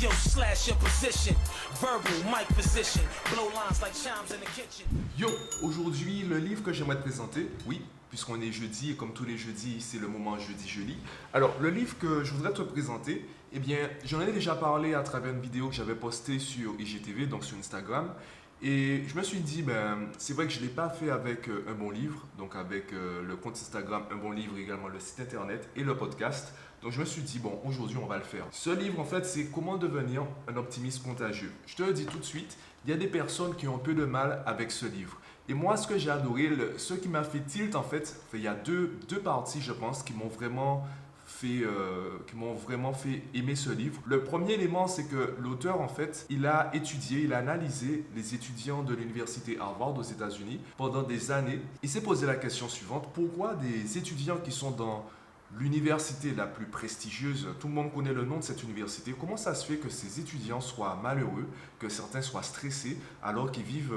yo, slash your position. Verbal, mic position. Blow lines like chimes in the kitchen. Yo, aujourd'hui, le livre que j'aimerais te présenter, oui, puisqu'on est jeudi et comme tous les jeudis, c'est le moment jeudi je lis. Alors, le livre que je voudrais te présenter, eh bien, j'en ai déjà parlé à travers une vidéo que j'avais postée sur IGTV, donc sur Instagram. Et je me suis dit, c'est vrai que je ne l'ai pas fait avec un bon livre, donc avec le compte Instagram Un Bon Livre, également le site internet et le podcast. Donc je me suis dit, bon, aujourd'hui on va le faire. Ce livre, en fait, c'est comment devenir un optimiste contagieux. Je te le dis tout de suite, il y a des personnes qui ont un peu de mal avec ce livre. Et moi, ce que j'ai adoré, ce qui m'a fait tilt, en fait, il y a deux parties, je pense, qui m'ont vraiment fait aimer ce livre. Le premier élément, c'est que l'auteur, en fait, il a analysé les étudiants de l'université Harvard aux États-Unis pendant des années. Il s'est posé la question suivante: pourquoi des étudiants qui sont dans l'université la plus prestigieuse, tout le monde connaît le nom de cette université, comment ça se fait que ces étudiants soient malheureux, que certains soient stressés alors qu'ils vivent...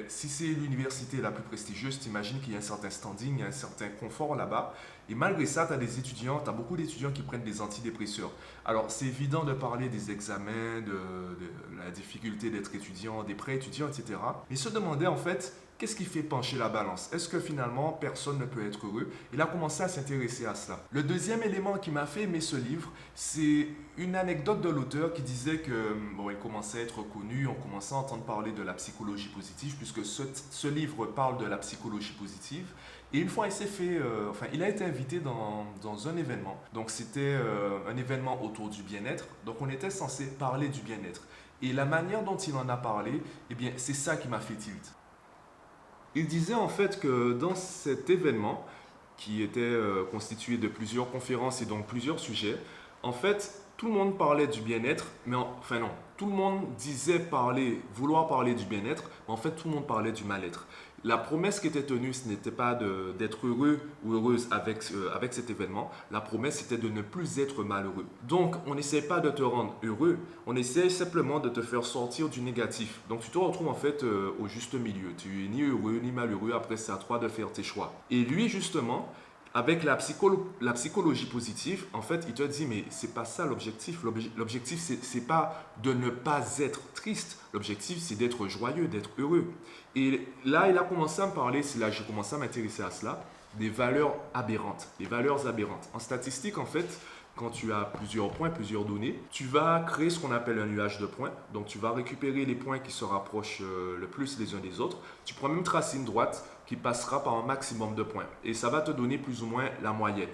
si c'est l'université la plus prestigieuse, t'imagines qu'il y a un certain standing, il y a un certain confort là-bas. Et malgré ça, tu as beaucoup d'étudiants qui prennent des antidépresseurs. Alors, c'est évident de parler des examens, de la difficulté d'être étudiant, des prêts étudiants, etc. Mais se demander en fait, qu'est-ce qui fait pencher la balance? Est-ce que finalement, personne ne peut être heureux? Il a commencé à s'intéresser à cela. Le deuxième élément qui m'a fait aimer ce livre, c'est une anecdote de l'auteur qui disait que, il commençait à être connu, on commençait à entendre parler de la psychologie positive, puisque ce livre parle de la psychologie positive. Et une fois, il a été invité dans un événement. Donc, c'était un événement autour du bien-être. Donc, on était censé parler du bien-être. Et la manière dont il en a parlé, eh bien, c'est ça qui m'a fait tilt. Il disait en fait que dans cet événement, qui était constitué de plusieurs conférences et donc plusieurs sujets, en fait, tout le monde parlait du bien-être, mais enfin non, tout le monde disait vouloir parler du bien-être, mais en fait, tout le monde parlait du mal-être. La promesse qui était tenue, ce n'était pas d'être heureux ou heureuse avec cet événement. La promesse, c'était de ne plus être malheureux. Donc, on n'essaie pas de te rendre heureux, on essaie simplement de te faire sortir du négatif. Donc, tu te retrouves en fait au juste milieu. Tu es ni heureux ni malheureux, après c'est à toi de faire tes choix. Et lui, justement, avec la psychologie positive, en fait, il te dit, mais c'est pas ça l'objectif. L'objectif, c'est pas de ne pas être triste. L'objectif, c'est d'être joyeux, d'être heureux. Et là, il a commencé à me parler, c'est là que j'ai commencé à m'intéresser à cela, des valeurs aberrantes. Les valeurs aberrantes. En statistique, en fait, quand tu as plusieurs points, plusieurs données, tu vas créer ce qu'on appelle un nuage de points. Donc, tu vas récupérer les points qui se rapprochent le plus les uns des autres. Tu pourras même tracer une droite qui passera par un maximum de points. Et ça va te donner plus ou moins la moyenne.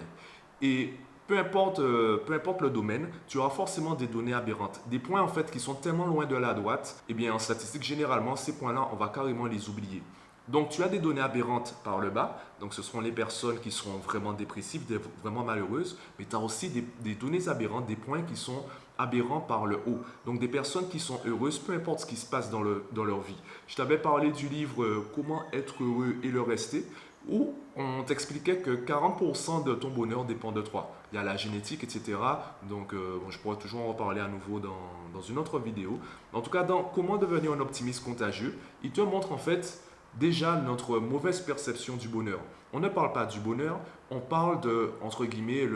Et peu importe le domaine, tu auras forcément des données aberrantes. Des points en fait qui sont tellement loin de la droite, eh bien en statistique, généralement, ces points-là, on va carrément les oublier. Donc, tu as des données aberrantes par le bas. Donc, ce seront les personnes qui seront vraiment dépressives, vraiment malheureuses. Mais tu as aussi des données aberrantes, des points qui sont aberrants par le haut. Donc, des personnes qui sont heureuses, peu importe ce qui se passe dans leur vie. Je t'avais parlé du livre Comment être heureux et le rester, où on t'expliquait que 40% de ton bonheur dépend de toi. Il y a la génétique, etc. Donc, je pourrais toujours en reparler à nouveau dans une autre vidéo. En tout cas, dans Comment devenir un optimiste contagieux, il te montre en fait déjà notre mauvaise perception du bonheur. On ne parle pas du bonheur, on parle de, entre guillemets,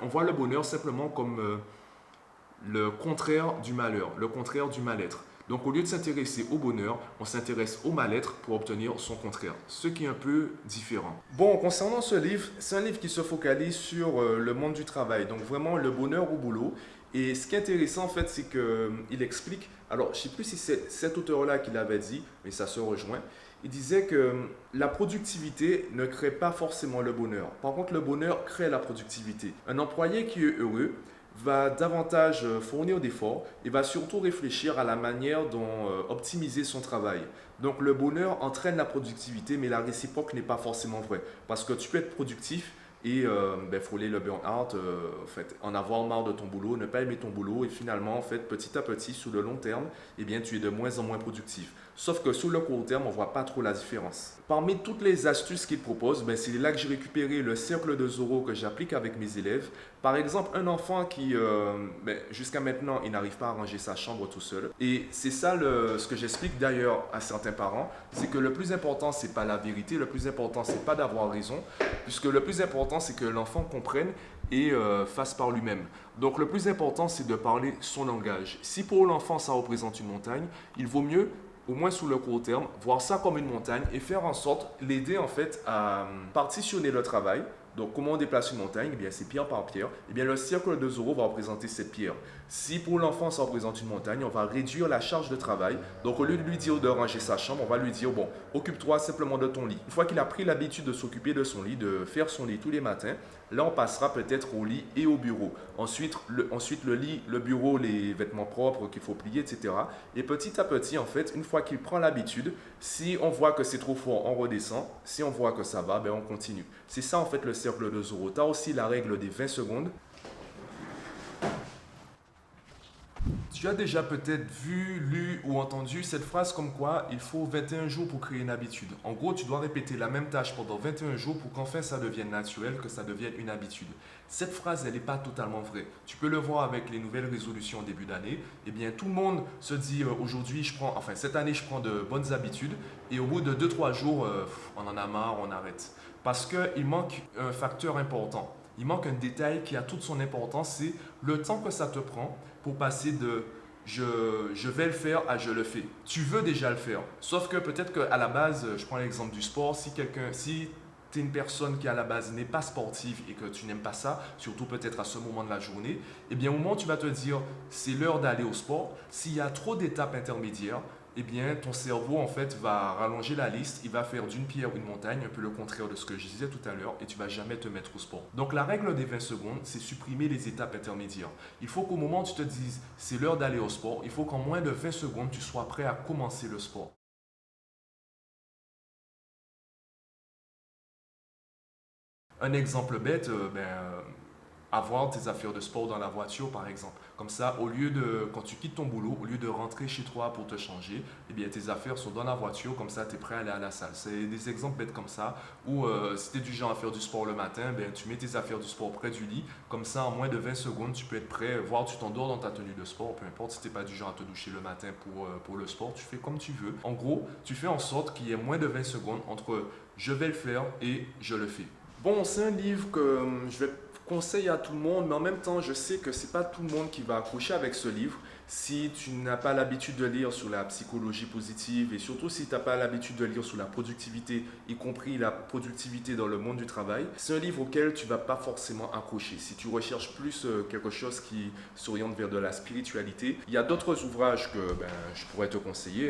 on voit le bonheur simplement comme le contraire du malheur, le contraire du mal-être. Donc, au lieu de s'intéresser au bonheur, on s'intéresse au mal-être pour obtenir son contraire, ce qui est un peu différent. Bon, concernant ce livre, c'est un livre qui se focalise sur le monde du travail, donc vraiment le bonheur au boulot. Et ce qui est intéressant, en fait, c'est qu'il explique, alors je ne sais plus si c'est cet auteur-là qui l'avait dit, mais ça se rejoint. Il disait que la productivité ne crée pas forcément le bonheur. Par contre, le bonheur crée la productivité. Un employé qui est heureux va davantage fournir d'efforts et va surtout réfléchir à la manière dont optimiser son travail. Donc, le bonheur entraîne la productivité, mais la réciproque n'est pas forcément vraie. Parce que tu peux être productif et frôler le burn-out, en avoir marre de ton boulot, ne pas aimer ton boulot et finalement, petit à petit, sur le long terme, eh bien, tu es de moins en moins productif. Sauf que sur le court terme, on ne voit pas trop la différence. Parmi toutes les astuces qu'il propose, c'est là que j'ai récupéré le cercle de Zorro que j'applique avec mes élèves. Par exemple, un enfant qui, jusqu'à maintenant, il n'arrive pas à ranger sa chambre tout seul. Et c'est ça ce que j'explique d'ailleurs à certains parents, c'est que le plus important, ce n'est pas la vérité, le plus important, ce n'est pas d'avoir raison, puisque le plus important, c'est que l'enfant comprenne et fasse par lui-même. Donc le plus important, c'est de parler son langage. Si pour l'enfant, ça représente une montagne, il vaut mieux, au moins sous le court terme, voir ça comme une montagne et faire en sorte, l'aider en fait à partitionner le travail. Donc, comment on déplace une montagne? Eh bien, c'est pierre par pierre. Eh bien, le cercle de Zorro va représenter cette pierre. Si pour l'enfant, ça représente une montagne, on va réduire la charge de travail. Donc, au lieu de lui dire de ranger sa chambre, on va lui dire, bon, occupe-toi simplement de ton lit. Une fois qu'il a pris l'habitude de s'occuper de son lit, de faire son lit tous les matins, là, on passera peut-être au lit et au bureau. Ensuite, le lit, le bureau, les vêtements propres qu'il faut plier, etc. Et petit à petit, en fait, une fois qu'il prend l'habitude, si on voit que c'est trop fort, on redescend. Si on voit que ça va, ben on continue. C'est ça, en fait, le cercle de Zorro. Tu as aussi la règle des 20 secondes. Tu as déjà peut-être vu, lu ou entendu cette phrase comme quoi il faut 21 jours pour créer une habitude. En gros, tu dois répéter la même tâche pendant 21 jours pour qu'enfin ça devienne naturel, que ça devienne une habitude. Cette phrase, elle n'est pas totalement vraie. Tu peux le voir avec les nouvelles résolutions au début d'année. Eh bien, tout le monde se dit aujourd'hui, cette année, je prends de bonnes habitudes. Et au bout de 2-3 jours, on en a marre, on arrête. Parce qu'il manque un facteur important. Il manque un détail qui a toute son importance, c'est le temps que ça te prend pour passer de je vais le faire à je le fais. Tu veux déjà le faire. Sauf que peut-être qu'à la base, je prends l'exemple du sport, si tu es une personne qui à la base n'est pas sportive et que tu n'aimes pas ça, surtout peut-être à ce moment de la journée, eh bien au moment où tu vas te dire c'est l'heure d'aller au sport, s'il y a trop d'étapes intermédiaires, eh bien, ton cerveau, en fait, va rallonger la liste, il va faire d'une pierre une montagne, un peu le contraire de ce que je disais tout à l'heure, et tu vas jamais te mettre au sport. Donc, la règle des 20 secondes, c'est supprimer les étapes intermédiaires. Il faut qu'au moment où tu te dises, c'est l'heure d'aller au sport, il faut qu'en moins de 20 secondes, tu sois prêt à commencer le sport. Un exemple bête, avoir tes affaires de sport dans la voiture, par exemple. Comme ça, quand tu quittes ton boulot, au lieu de rentrer chez toi pour te changer, eh bien, tes affaires sont dans la voiture, comme ça, tu es prêt à aller à la salle. C'est des exemples bêtes comme ça, où si tu es du genre à faire du sport le matin, tu mets tes affaires du sport près du lit, comme ça, en moins de 20 secondes, tu peux être prêt, voire tu t'endors dans ta tenue de sport, peu importe si tu n'es pas du genre à te doucher le matin pour le sport, tu fais comme tu veux. En gros, tu fais en sorte qu'il y ait moins de 20 secondes entre je vais le faire et je le fais. Bon, c'est un livre que je vais conseiller à tout le monde, mais en même temps, je sais que c'est pas tout le monde qui va accrocher avec ce livre. Si tu n'as pas l'habitude de lire sur la psychologie positive et surtout si tu n'as pas l'habitude de lire sur la productivité, y compris la productivité dans le monde du travail, c'est un livre auquel tu vas pas forcément accrocher. Si tu recherches plus quelque chose qui s'oriente vers de la spiritualité, il y a d'autres ouvrages que je pourrais te conseiller.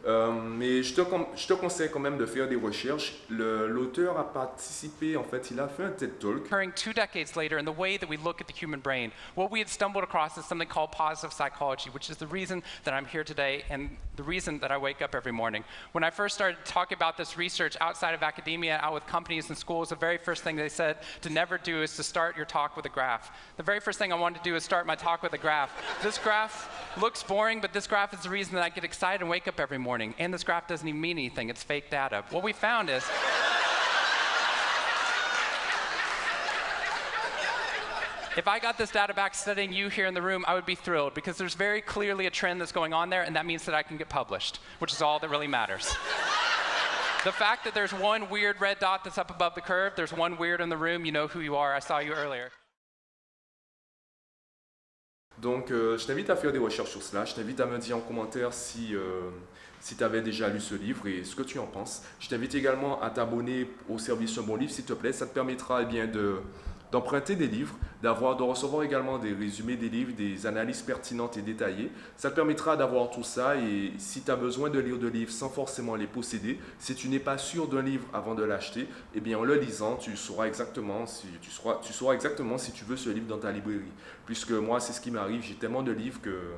Mais je te conseille quand même de faire des recherches. L'auteur a participé, en fait, il a fait un TED Talk. Occurring 2 decades later in the way that we look at the human brain, what we had stumbled across is something called positive psychology, which is the reason that I'm here today and the reason that I wake up every morning. When I first started talking about this research outside of academia, out with companies and schools, the very first thing they said to never do is to start your talk with a graph. The very first thing I wanted to do is start my talk with a graph. This graph looks boring, but this graph is the reason that I get excited and wake up every morning. And this graph doesn't even mean anything, it's fake data. What we found is if I got this data back studying you here in the room, I would be thrilled because there's very clearly a trend that's going on there, and that means that I can get published, which is all that really matters. The fact that there's one weird red dot that's up above the curve, there's one weird in the room, you know who you are, I saw you earlier. Donc, je t'invite à faire des recherches sur cela. Je t'invite à me dire en commentaire si tu avais déjà lu ce livre et ce que tu en penses. Je t'invite également à t'abonner au service Un Bon Livre, s'il te plaît. Ça te permettra d'emprunter des livres, de recevoir également des résumés des livres, des analyses pertinentes et détaillées. Ça te permettra d'avoir tout ça et si tu as besoin de lire des livres sans forcément les posséder, si tu n'es pas sûr d'un livre avant de l'acheter, eh bien en le lisant, tu sauras exactement si tu veux ce livre dans ta librairie. Puisque moi, c'est ce qui m'arrive, j'ai tellement de livres que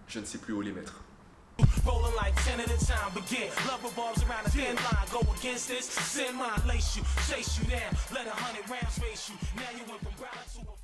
je ne sais plus où les mettre. Rolling like 10 at a time, begin. Love revolves around a thin line. Go against this, send mine, lace you, chase you down. Let 100 rounds face you. Now you went from brown to a